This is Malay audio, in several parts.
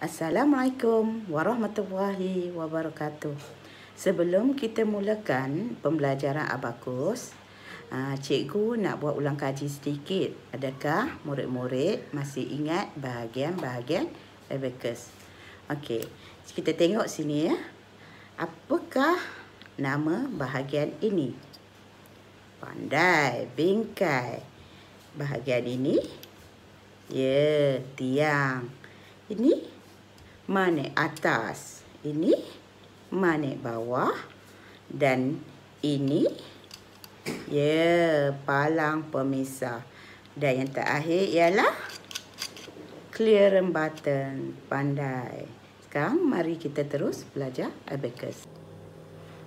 Assalamualaikum warahmatullahi wabarakatuh. Sebelum kita mulakan pembelajaran abakus, cikgu nak buat ulang kaji sedikit. Adakah murid-murid masih ingat bahagian-bahagian abakus? Okey, kita tengok sini ya. Apakah nama bahagian ini? Pandai, bingkai. Bahagian ini, ya, tiang. Ini manik atas, ini manik bawah, dan ini ya palang pemisah. Dan yang terakhir ialah clearance button. Pandai. Sekarang mari kita terus belajar abakus.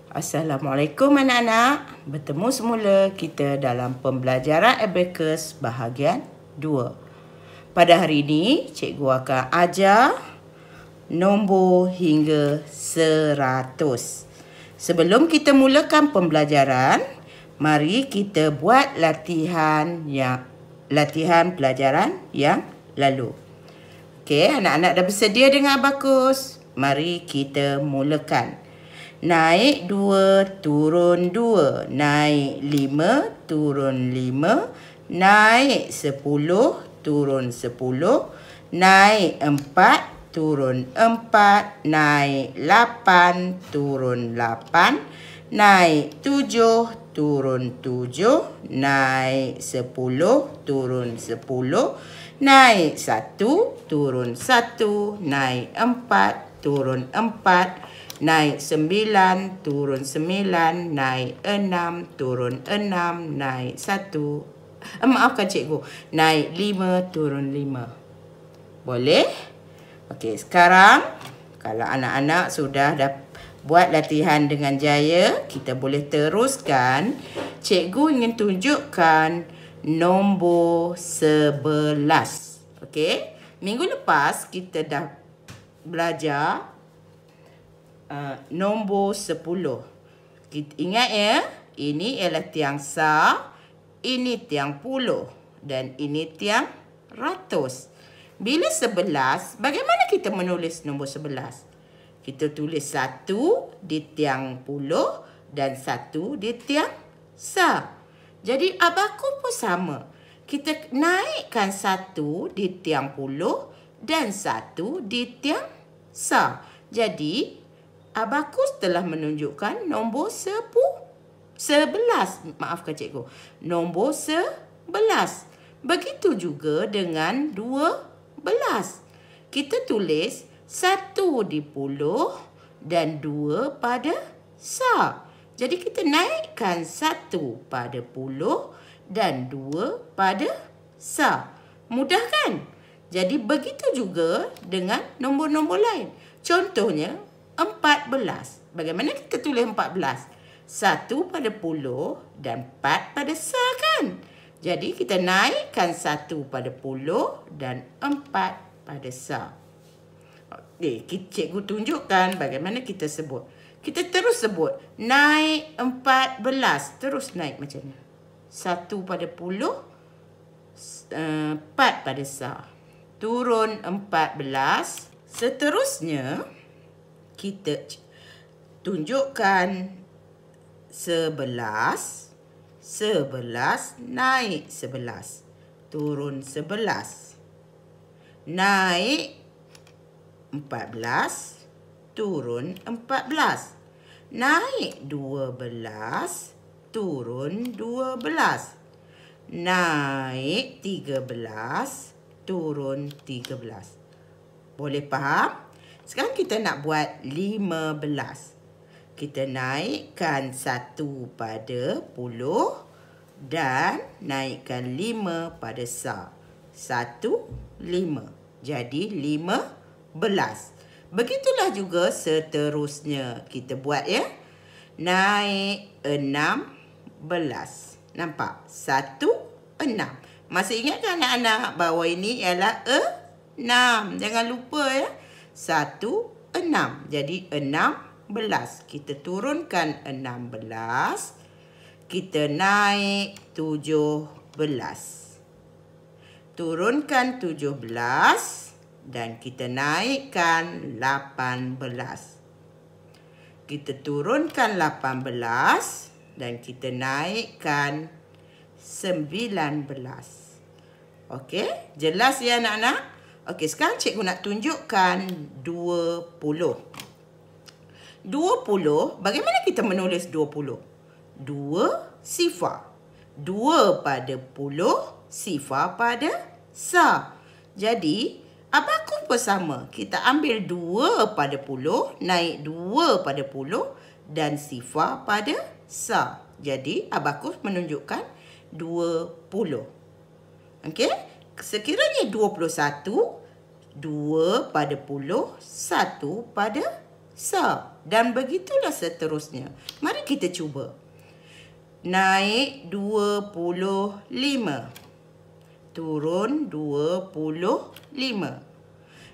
Assalamualaikum anak-anak. Bertemu semula kita dalam pembelajaran abakus bahagian 2. Pada hari ini cikgu akan ajar nombor hingga 100. Sebelum kita mulakan pembelajaran, mari kita buat latihan pelajaran yang lalu. Okey, anak-anak dah bersedia dengan abakus? Mari kita mulakan. Naik 2, turun 2. Naik 5, turun 5. Naik 10, turun 10. Naik 4, turun 4, naik 8, turun 8, naik 7, turun 7, naik 10, turun 10, naik 1, turun 1, naik 4, turun 4, naik 9, turun 9, naik 6, turun 6, naik 1. Maafkan cikgu, naik 5, turun 5. Boleh? Okey, sekarang kalau anak-anak sudah buat latihan dengan jaya, kita boleh teruskan. Cikgu ingin tunjukkan nombor 11. Okey, minggu lepas kita dah belajar nombor 10. Kita ingat ya, ini ialah tiang sah, ini tiang puluh, dan ini tiang ratus. Bila 11, bagaimana kita menulis nombor 11? Kita tulis 1 di tiang puluh dan 1 di tiang sah. Jadi abakus pun sama. Kita naikkan 1 di tiang puluh dan 1 di tiang sah. Jadi abakus telah menunjukkan nombor 11. Maafkan cikgu. Nombor 11. Begitu juga dengan 12. Kita tulis 1 di puluh dan 2 pada sah. Jadi kita naikkan 1 pada puluh dan 2 pada sah. Mudah kan? Jadi begitu juga dengan nombor-nombor lain. Contohnya 14. Bagaimana kita tulis 14? 1 pada puluh dan 4 pada sah kan? Jadi kita naikkan 1 pada puluh dan 4 pada sah. Okey, cikgu tunjukkan bagaimana kita sebut. Kita terus sebut. Naik 14. Terus naik macam ni. 1 pada puluh, 4 pada sah. Turun 14. Seterusnya, kita tunjukkan 11, 11, naik 11, turun 11, naik 14, turun 14, naik 12, turun 12, naik 13, turun 13. Boleh faham? Sekarang kita nak buat 15. Kita naikkan 1 pada puluh dan naikkan 5 pada sah. 1, 5. Jadi 15. Begitulah juga seterusnya. Kita buat ya. Naik 16. Nampak? 1, 6. Masih ingat kan anak-anak bahawa ini ialah 6. Jangan lupa ya. 1, 6. Jadi 16. Kita turunkan 16. Kita naik 17. Turunkan 17 dan kita naikkan 18. Kita turunkan 18 dan kita naikkan 19. Okey, jelas ya anak-anak? Okey, sekarang cikgu nak tunjukkan 20. 20, bagaimana kita menulis 20? 2 sifar. 2 pada puluh, sifar pada sa. Jadi, abakus bersama. Kita ambil 2 pada puluh, naik 2 pada puluh dan sifar pada sa. Jadi, abakus menunjukkan 20. Okey? Sekiranya 21, 2 pada puluh, 1 pada sa. Dan begitulah seterusnya. Mari kita cuba. Naik 25. Turun 25.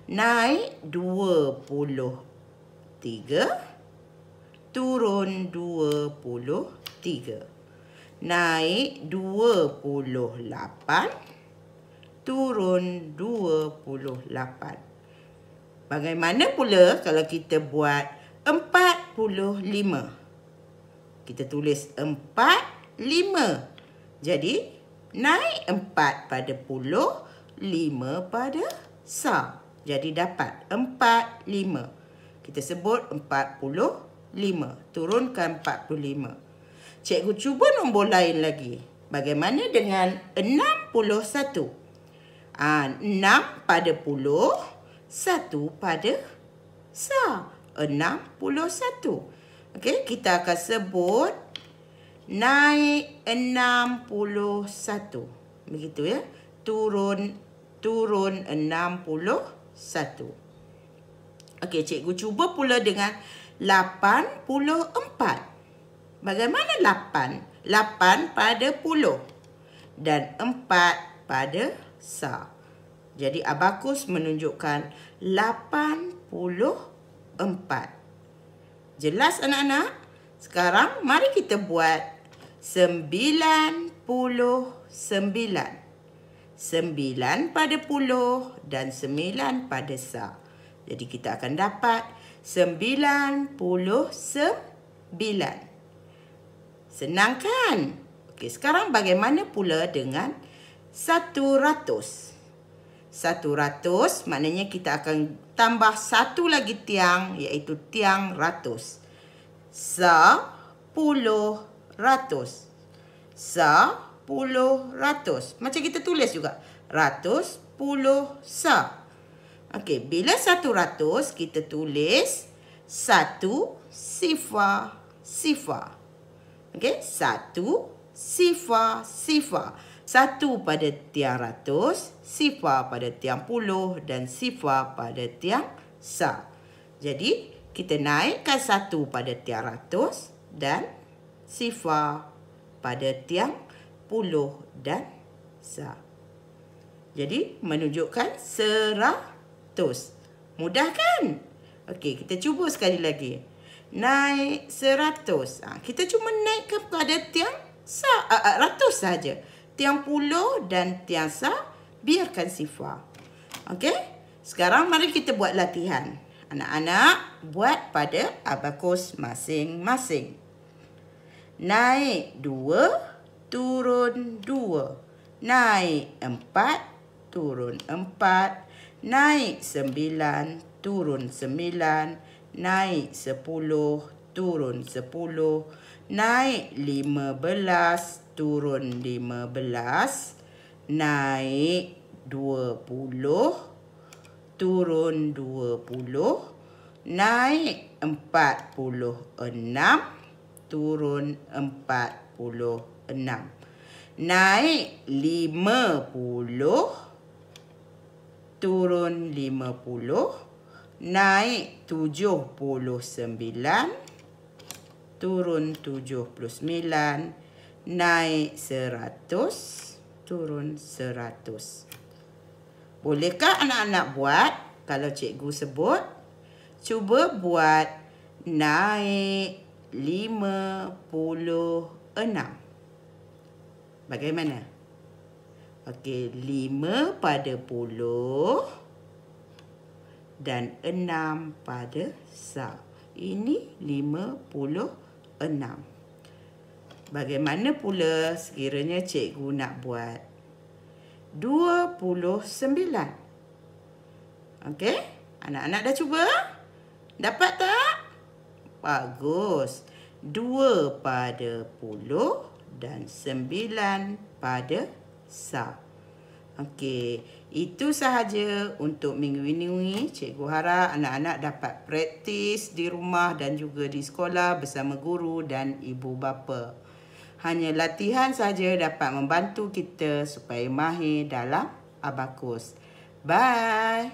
Naik 23. Turun 23. Naik 28. Turun 28. Bagaimana pula kalau kita buat 45? Kita tulis 45. Jadi, naik 4 pada puluh, 5 pada sa. Jadi, dapat 45. Kita sebut 45. Turunkan 45. Cikgu cuba nombor lain lagi. Bagaimana dengan 61? 6 pada puluh, 1 pada sa. 61. Okey, kita akan sebut naik 61. Begitu ya. Turun 61. Okey, cikgu cuba pula dengan 84. Bagaimana 8? 8 pada puluh dan 4 pada sa. Jadi abakus menunjukkan 84. Jelas anak-anak? Sekarang mari kita buat 99. 9 pada puluh dan 9 pada sa. Jadi kita akan dapat 99. Senang kan? Okey, sekarang bagaimana pula dengan 100? 100 maknanya kita akan tambah satu lagi tiang, iaitu tiang ratus. 10 ratus. 10 ratus. Macam kita tulis juga. Ratus, puluh, sa. Okey, bila 100 kita tulis 1 sifar, sifar. Okey, 1 sifar, sifar. 1 pada tiang ratus, sifar pada tiang puluh dan sifar pada tiang sa. Jadi, kita naikkan 1 pada tiang ratus dan sifar pada tiang puluh dan sa. Jadi, menunjukkan 100. Mudah kan? Okey, kita cuba sekali lagi. Naik 100. Kita cuma naikkan pada tiang ratus saja. Tiang puluh dan tiang sa, biarkan sifar. Okey? Sekarang mari kita buat latihan. Anak-anak buat pada abakus masing-masing. Naik 2, turun 2. Naik 4, turun 4. Naik 9, turun 9. Naik 10, turun 10. Naik 15, turun 15. Naik 20, turun 20. Naik 46, turun 46. Naik 50, turun 50. Naik 79, turun 79. Naik 100, turun 100. Bolehkah anak-anak buat? Kalau cikgu sebut, cuba buat naik 56. Bagaimana? Okey, 5 pada puluh, dan 6 pada sa. Ini 56. Bagaimana pula sekiranya cikgu nak buat 29? Okey? Anak-anak dah cuba? Dapat tak? Bagus. 2 pada puluh dan 9 pada sa. Okey, itu sahaja untuk minggu ini. Cikgu harap anak-anak dapat praktis di rumah dan juga di sekolah bersama guru dan ibu bapa. Hanya latihan saja dapat membantu kita supaya mahir dalam abakus. Bye.